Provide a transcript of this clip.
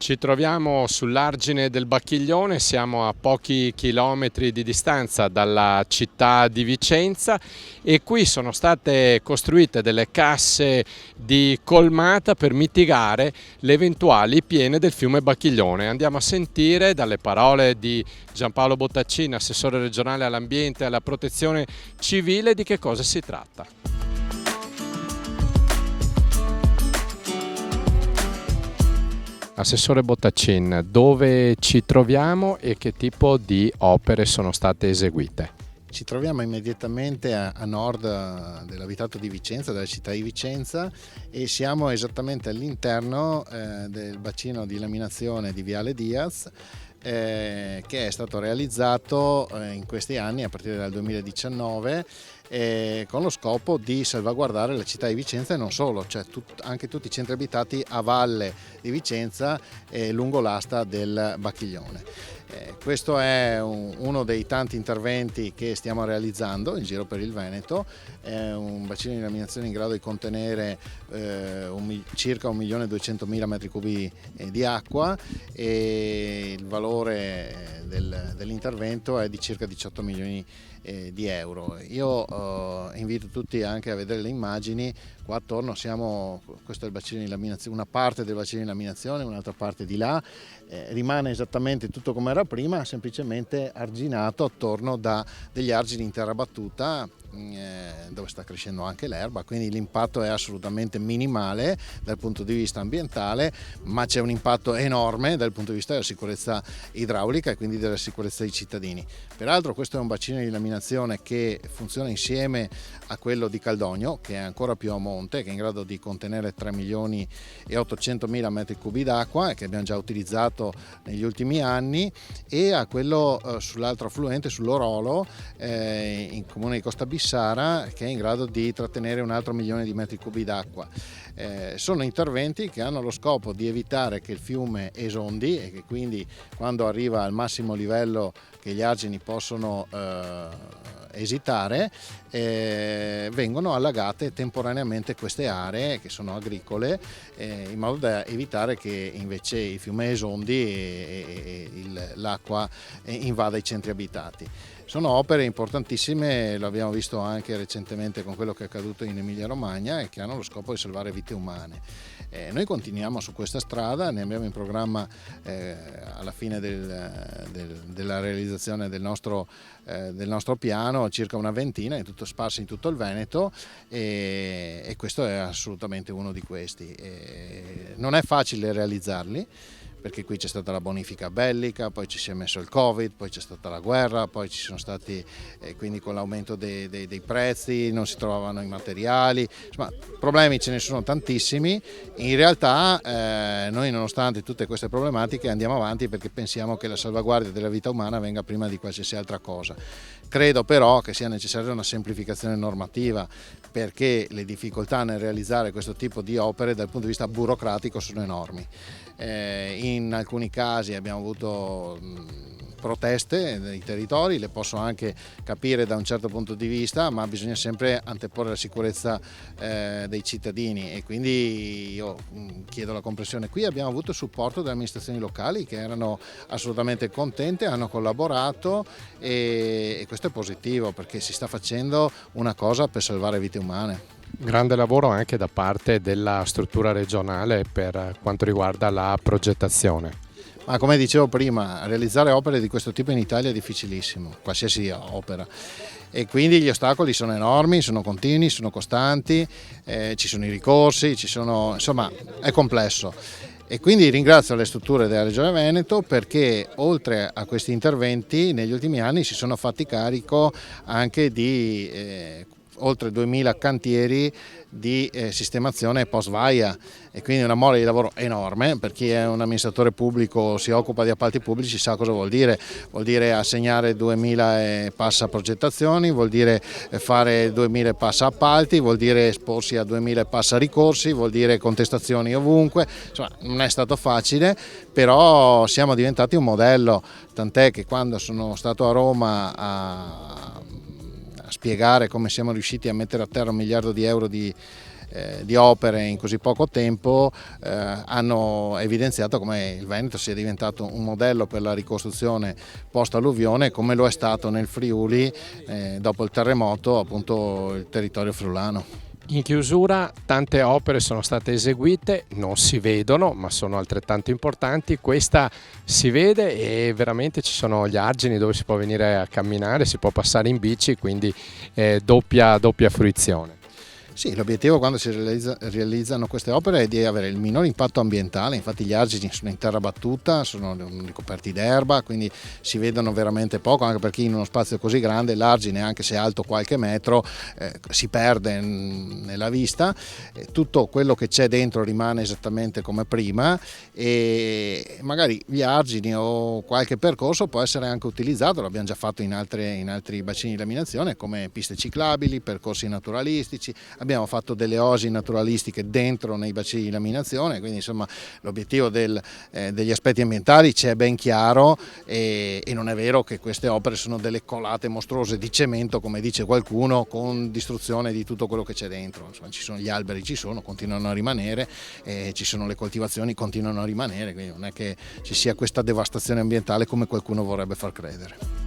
Ci troviamo sull'argine del Bacchiglione, siamo a pochi chilometri di distanza dalla città di Vicenza e qui sono state costruite delle casse di colmata per mitigare le eventuali piene del fiume Bacchiglione. Andiamo a sentire dalle parole di Giampaolo Bottaccini, assessore regionale all'ambiente e alla protezione civile, di che cosa si tratta. Assessore Bottaccin, dove ci troviamo e che tipo di opere sono state eseguite? Ci troviamo immediatamente a nord dell'abitato di Vicenza, della città di Vicenza, e siamo esattamente all'interno del bacino di laminazione di Viale Diaz, che è stato realizzato in questi anni, a partire dal 2019, con lo scopo di salvaguardare la città di Vicenza e non solo, cioè anche tutti i centri abitati a valle di Vicenza e lungo l'asta del Bacchiglione. Questo è uno dei tanti interventi che stiamo realizzando in giro per il Veneto. È un bacino di laminazione in grado di contenere circa 1.200.000 m3 di acqua, e il valore dell'intervento è di circa 18 milioni di euro. Io invito tutti anche a vedere le immagini. Qua attorno questo è il bacino di laminazione, una parte del bacino di laminazione, un'altra parte di là. Rimane esattamente tutto come era prima, semplicemente arginato attorno da degli argini in terra battuta, dove sta crescendo anche l'erba, quindi l'impatto è assolutamente minimale dal punto di vista ambientale, ma c'è un impatto enorme dal punto di vista della sicurezza idraulica e quindi della sicurezza dei cittadini. Peraltro questo è un bacino di laminazione che funziona insieme a quello di Caldogno, che è ancora più a monte, che è in grado di contenere 3.800.000 m3 d'acqua, che abbiamo già utilizzato negli ultimi anni, e a quello sull'altro affluente, sull'Orolo, in comune di Costa Bissara, che è in grado di trattenere un altro 1.000.000 di metri cubi d'acqua. Sono interventi che hanno lo scopo di evitare che il fiume esondi e che quindi, quando arriva al massimo livello che gli argini possono esitare, vengono allagate temporaneamente queste aree che sono agricole, in modo da evitare che invece il fiume esondi e l'acqua invada i centri abitati. Sono opere importantissime, l'abbiamo visto anche recentemente con quello che è accaduto in Emilia Romagna, e che hanno lo scopo di salvare vite umane. Noi continuiamo su questa strada, ne abbiamo in programma alla fine della realizzazione del nostro piano circa una ventina, sparsi in tutto il Veneto, e questo è assolutamente uno di questi. Non è facile realizzarli, perché qui c'è stata la bonifica bellica, poi ci si è messo il Covid, poi c'è stata la guerra, poi ci sono stati, quindi con l'aumento dei prezzi non si trovavano i materiali, insomma problemi ce ne sono tantissimi. In realtà noi, nonostante tutte queste problematiche, andiamo avanti perché pensiamo che la salvaguardia della vita umana venga prima di qualsiasi altra cosa. Credo però che sia necessaria una semplificazione normativa, perché le difficoltà nel realizzare questo tipo di opere dal punto di vista burocratico sono enormi. In alcuni casi abbiamo avuto proteste dei territori, le posso anche capire da un certo punto di vista, ma bisogna sempre anteporre la sicurezza dei cittadini, e quindi io chiedo la comprensione. Qui abbiamo avuto il supporto delle amministrazioni locali, che erano assolutamente contente, hanno collaborato, e questo è positivo, perché si sta facendo una cosa per salvare vite umane. Grande lavoro anche da parte della struttura regionale per quanto riguarda la progettazione. Ma come dicevo prima, realizzare opere di questo tipo in Italia è difficilissimo, qualsiasi opera, e quindi gli ostacoli sono enormi, sono continui, sono costanti, ci sono i ricorsi, insomma è complesso. E quindi ringrazio le strutture della Regione Veneto, perché oltre a questi interventi negli ultimi anni si sono fatti carico anche di oltre 2000 cantieri di sistemazione post vaia, e quindi una mole di lavoro enorme. Per chi è un amministratore pubblico, si occupa di appalti pubblici, sa cosa vuol dire assegnare 2000 e passa progettazioni, vuol dire fare 2000 e passa appalti, vuol dire esporsi a 2000 e passa ricorsi, vuol dire contestazioni ovunque. Insomma, non è stato facile, però siamo diventati un modello, tant'è che quando sono stato a Roma a spiegare come siamo riusciti a mettere a terra 1 miliardo di euro di opere in così poco tempo, hanno evidenziato come il Veneto sia diventato un modello per la ricostruzione post alluvione, come lo è stato nel Friuli dopo il terremoto, appunto il territorio friulano. In chiusura, tante opere sono state eseguite, non si vedono ma sono altrettanto importanti. Questa si vede e veramente ci sono gli argini dove si può venire a camminare, si può passare in bici, quindi doppia fruizione. Sì, l'obiettivo quando si realizzano queste opere è di avere il minore impatto ambientale, infatti gli argini sono in terra battuta, sono ricoperti d'erba, quindi si vedono veramente poco, anche perché in uno spazio così grande l'argine, anche se è alto qualche metro, si perde nella vista, tutto quello che c'è dentro rimane esattamente come prima e magari gli argini o qualche percorso può essere anche utilizzato, l'abbiamo già fatto in altri bacini di laminazione come piste ciclabili, percorsi naturalistici. Abbiamo fatto delle oasi naturalistiche dentro nei bacini di laminazione, quindi insomma l'obiettivo degli aspetti ambientali c'è ben chiaro e non è vero che queste opere sono delle colate mostruose di cemento, come dice qualcuno, con distruzione di tutto quello che c'è dentro. Insomma, ci sono gli alberi, continuano a rimanere, ci sono le coltivazioni, continuano a rimanere, quindi non è che ci sia questa devastazione ambientale come qualcuno vorrebbe far credere.